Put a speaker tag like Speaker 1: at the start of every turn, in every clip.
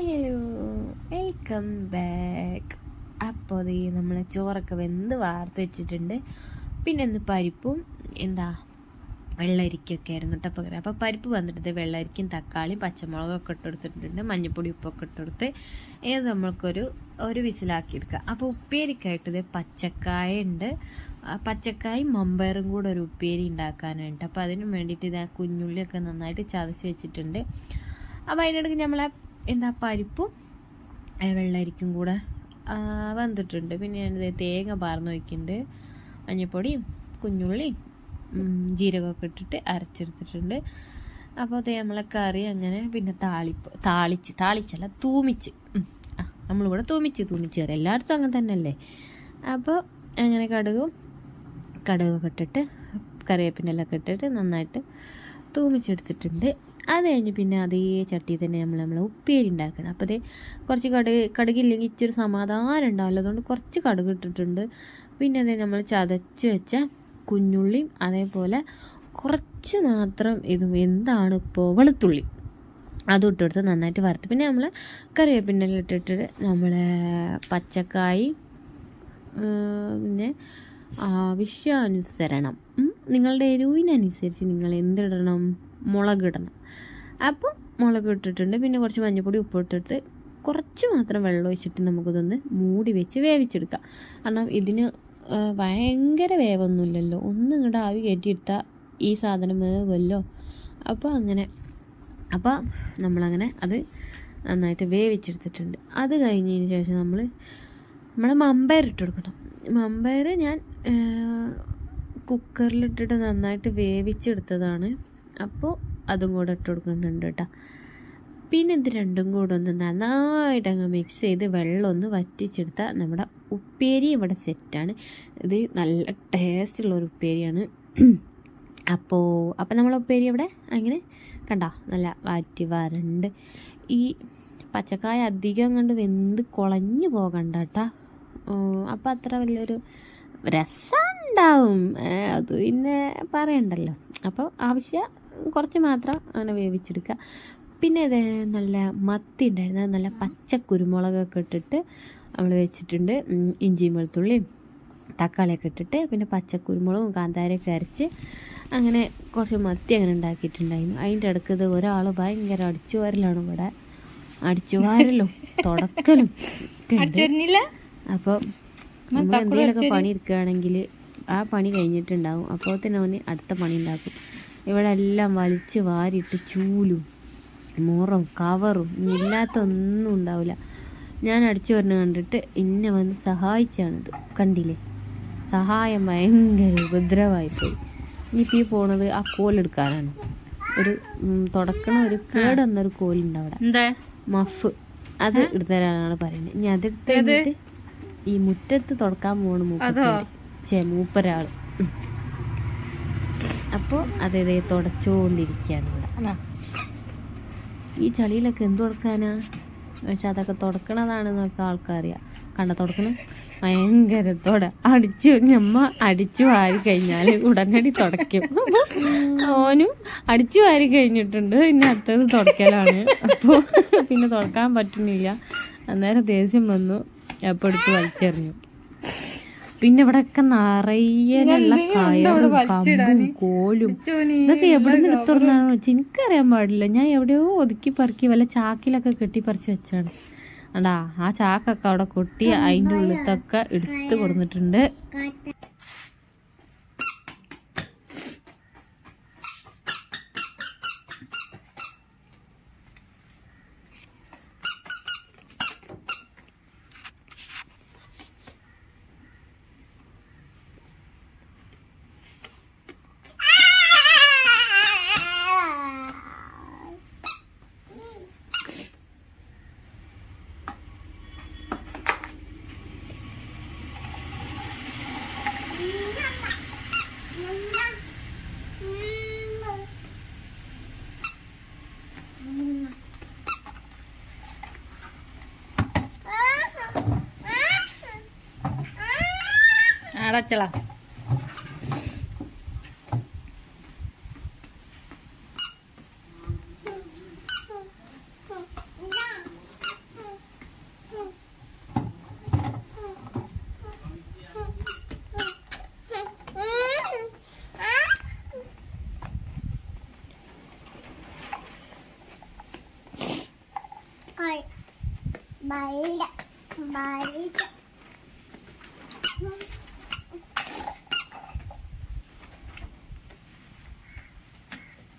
Speaker 1: Hello welcome back. അപ്പോൾ അത് നമ്മൾ ചോറൊക്കെ വെന്ത് വാർത്ത് വെച്ചിട്ടുണ്ട്. പിന്നെ ഇന്ന് പരിപ്പും വെള്ളരിക്കൊക്കെ ആയിരുന്നു കേട്ടോ പകരം. അപ്പോൾ പരിപ്പ് വന്നിട്ട് വെള്ളരിക്കും തക്കാളിയും പച്ചമുളകൊക്കെ ഇട്ടെടുത്തിട്ടുണ്ട്, മഞ്ഞൾപ്പൊടി ഉപ്പൊക്കെ ഇട്ടെടുത്ത് ഏത് നമ്മൾക്കൊരു വിസിലാക്കിയെടുക്കുക. അപ്പോൾ ഉപ്പേരിക്കായിട്ട് പച്ചക്കായ ഉണ്ട്, പച്ചക്കായും മമ്പയറും കൂടെ ഒരു ഉപ്പേരി ഉണ്ടാക്കാനുണ്ട്. അപ്പോൾ അതിന് വേണ്ടിയിട്ട് കുഞ്ഞുള്ളിയൊക്കെ നന്നായിട്ട് ചതച്ച് വെച്ചിട്ടുണ്ട്. അപ്പോൾ അതിനിടയ്ക്ക് നമ്മളെ പരിപ്പും വെള്ളരിക്കും കൂടെ വന്നിട്ടുണ്ട്. പിന്നെ ഞാനിത് തേങ്ങ പാർന്ന് വയ്ക്കുന്നുണ്ട്, മഞ്ഞൾപ്പൊടിയും കുഞ്ഞുള്ളിയും ജീരകമൊക്കെ ഇട്ടിട്ട് അരച്ചെടുത്തിട്ടുണ്ട്. അപ്പോൾ അത് നമ്മളെ കറി അങ്ങനെ. പിന്നെ താളിച്ചല്ല തൂമിച്ച്, നമ്മളിവിടെ തൂമിച്ച് കറി എല്ലായിടത്തും അങ്ങനെ തന്നെ അല്ലേ. അപ്പോൾ അങ്ങനെ കടുകൊക്കെ ഇട്ടിട്ട് കറിവേപ്പിനെല്ലാം ഇട്ടിട്ട് നന്നായിട്ട് തൂമിച്ചെടുത്തിട്ടുണ്ട്. അത് കഴിഞ്ഞ് പിന്നെ അതേ ചട്ടി തന്നെ നമ്മൾ ഉപ്പേരി ഉണ്ടാക്കണം. അപ്പോൾ അതേ കുറച്ച് കടുകില്ലെങ്കിൽ ഇച്ചിരി സമാധാനം ഉണ്ടാവില്ല, അതുകൊണ്ട് കുറച്ച് കടുക് ഇട്ടിട്ടുണ്ട്. പിന്നെ അതേ നമ്മൾ ചതച്ച് വെച്ച കുഞ്ഞുള്ളിയും അതേപോലെ കുറച്ച് മാത്രം ഇപ്പോൾ വെളുത്തുള്ളി അതും ഇട്ടെടുത്ത് നന്നായിട്ട് വറുത്ത്. പിന്നെ നമ്മൾ കറിവേപ്പിനെല്ലാം ഇട്ടിട്ട് നമ്മളെ പച്ചക്കായി പിന്നെ ആവശ്യാനുസരണം നിങ്ങളുടെ എരിവിനനുസരിച്ച് നിങ്ങൾ എന്തിടണം, മുളകിടണം. അപ്പോൾ മുളക് ഇട്ടിട്ടുണ്ട്. പിന്നെ കുറച്ച് മഞ്ഞൾപ്പൊടി ഉപ്പിട്ടിട്ട് കുറച്ച് മാത്രം വെള്ളം ഒഴിച്ചിട്ട് നമുക്കിതൊന്ന് മൂടി വെച്ച് വേവിച്ചെടുക്കാം. കാരണം ഇതിന് ഭയങ്കര വേവൊന്നുമില്ലല്ലോ, ഒന്നും ഇങ്ങോട്ട് ആവി കയറ്റിയെടുത്താൽ ഈ സാധനം വേവുമല്ലോ. അപ്പോൾ നമ്മളങ്ങനെ അത് നന്നായിട്ട് വേവിച്ചെടുത്തിട്ടുണ്ട്. അത് കഴിഞ്ഞതിന് ശേഷം നമ്മളെ മമ്പയർ ഇട്ട് കൊടുക്കണം. മമ്പയർ ഞാൻ കുക്കറിലിട്ടിട്ട് നന്നായിട്ട് വേവിച്ചെടുത്തതാണ്. അപ്പോൾ അതും കൂടെ ഇട്ട് കൊടുക്കുന്നുണ്ട് കേട്ടോ. പിന്നെ ഇത് രണ്ടും കൂടെ ഒന്ന് നന്നായിട്ട് അങ്ങ് മിക്സ് ചെയ്ത് വെള്ളം ഒന്ന് വറ്റിച്ചെടുത്താൽ നമ്മുടെ ഉപ്പേരി ഇവിടെ സെറ്റാണ്. ഇത് നല്ല ടേസ്റ്റുള്ളൊരു ഉപ്പേരിയാണ്. അപ്പോൾ നമ്മൾ ഉപ്പേരി ഇവിടെ അങ്ങനെ കണ്ടോ നല്ല വരണ്ട്. ഈ പച്ചക്കായ അധികം കണ്ട് വെന്ത് കുളഞ്ഞു പോകണ്ട കേട്ടോ. അപ്പോൾ അത്ര വലിയൊരു രസം ഉണ്ടാവും, അത് പിന്നെ പറയണ്ടല്ലോ. അപ്പോൾ ആവശ്യം കുറച്ച് മാത്രം അങ്ങനെ വേവിച്ചെടുക്കുക. പിന്നെ ഇത് നല്ല മത്തി ഉണ്ടായിരുന്നു, നല്ല പച്ച കുരുമുളകൊക്കെ ഇട്ടിട്ട് നമ്മൾ വെച്ചിട്ടുണ്ട്. ഇഞ്ചിയും വെളുത്തുള്ളിയും തക്കാളിയൊക്കെ ഇട്ടിട്ട് പിന്നെ പച്ചക്കുരുമുളകും കാന്താരിയൊക്കെ അരച്ച് അങ്ങനെ കുറച്ച് മത്തി അങ്ങനെ ഉണ്ടാക്കിയിട്ടുണ്ടായിരുന്നു. അതിൻ്റെ ഇടയ്ക്ക് ഒരാൾ ഭയങ്കര അടിച്ചുവാരലാണ് ഇവിടെ, അടിച്ചുവാരലും തുടക്കലും. അപ്പോൾ നമ്മൾ എന്തെങ്കിലുമൊക്കെ പണി എടുക്കുകയാണെങ്കിൽ ആ പണി കഴിഞ്ഞിട്ടുണ്ടാവും, അപ്പോൾ തന്നെ അവന് അടുത്ത പണി ഉണ്ടാക്കും. ഇവിടെ എല്ലാം വലിച്ച് വാരിയിട്ട് ചൂലും മുറവും കവറും ഇല്ലാത്തൊന്നും ഉണ്ടാവില്ല. ഞാൻ അടിച്ചു വരുന്ന കണ്ടിട്ട് ഇന്നെ വന്ന് സഹായിച്ചാണിത്, കണ്ടില്ലേ. സഹായം ഭയങ്കര ഉപദ്രവമായിപ്പോയി. ഇനിയിപ്പോൾ ഈ പോണത് ആ കോലെടുക്കാനാണ്. ഒരു തുടക്കണ ഒരു കേടെന്നൊരു കോലുണ്ട് അവിടെ, മഫ്, അത് എടുത്തരാനാണ് പറയുന്നത്. ഇനി അതെടുത്ത് ഈ മുറ്റത്ത് തുടക്കാൻ പോകണം മൂപ്പരാൾ. അപ്പോൾ അതേ തുടച്ചുകൊണ്ടിരിക്കുകയാണ് ഇവിടെ. ഈ ചളിയിലൊക്കെ എന്ത് തുടക്കാനാ, പക്ഷെ അതൊക്കെ തുടക്കണതാണെന്നൊക്കെ ആൾക്കറിയാം. തുടക്കണം ഭയങ്കര അടിച്ചു വാരി കഴിഞ്ഞാൽ ഉടനടി തുടയ്ക്കും. ഓനും അടിച്ചു വാരി കഴിഞ്ഞിട്ടുണ്ട്, പിന്നെ അടുത്തത് തുടക്കലാണ്. അപ്പോൾ പിന്നെ തുടക്കാൻ പറ്റുന്നില്ല, അന്നേരം ദേഷ്യം വന്നു, അപ്പോൾ എടുത്ത് വലിച്ചെറിഞ്ഞു. പിന്നെ ഇവിടെയൊക്കെ നിറയെയുള്ള കയറും കമ്പും കോലും ഇതൊക്കെ എവിടെ നിന്ന് എടുത്തുറന്നാണെന്ന് വെച്ചാൽ എനിക്കറിയാൻ പാടില്ല. ഞാൻ എവിടെയോ ഒതുക്കി പറക്കി വല്ല ചാക്കിലൊക്കെ കെട്ടിപ്പറിച്ച് വെച്ചാണ്. അടാ ആ ചാക്കൊക്കെ അവിടെ കൊട്ടി അതിൻ്റെ ഉള്ളിലത്തൊക്കെ എടുത്ത് കൊടുത്തിട്ടുണ്ട്.
Speaker 2: അടച്ചള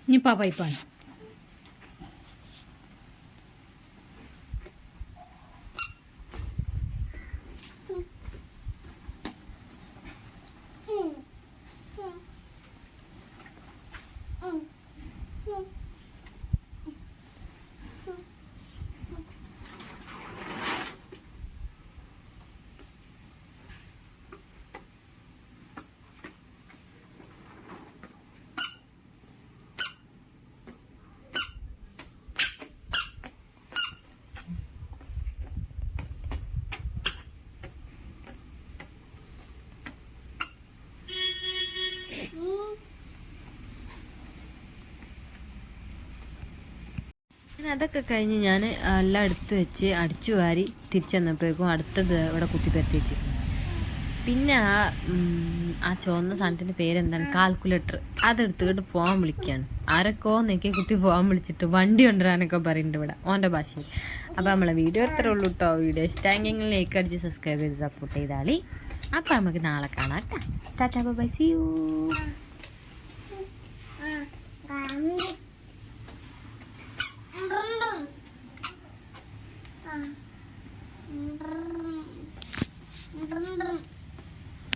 Speaker 2: ഇനിയിപ്പോ ആ പൈപ്പാണ്.
Speaker 1: അതൊക്കെ കഴിഞ്ഞ് ഞാൻ എല്ലാം എടുത്ത് വെച്ച് അടിച്ചു വാരി തിരിച്ചു വന്നപ്പോഴേക്കും അടുത്തത് ഇവിടെ കുത്തിപ്പരത്തി വെച്ചിരുന്നു. പിന്നെ ആ ചുവന്ന സാധനത്തിൻ്റെ പേരെന്താണ്, കാൽക്കുലേറ്റർ. അതെടുത്തുകൊണ്ട് ഫോൺ വിളിക്കുകയാണ്. ആരൊക്കെ നോക്കി കുത്തി ഫോൺ വിളിച്ചിട്ട് വണ്ടി കൊണ്ടുവരാനൊക്കെ പറയുന്നുണ്ട് ഇവിടെ ഓൻ്റെ ഭാഷയിൽ. അപ്പോൾ നമ്മളെ വീഡിയോ എത്ര ഉള്ളൂ കേട്ടോ. വീഡിയോ ഇഷ്ടമെങ്കിൽ ലൈക്ക് അടിച്ച് സബ്സ്ക്രൈബ് ചെയ്ത് സപ്പോർട്ട് ചെയ്താളി. അപ്പോൾ നമുക്ക് നാളെ കാണാം കേട്ടോ. Tata bye, see U.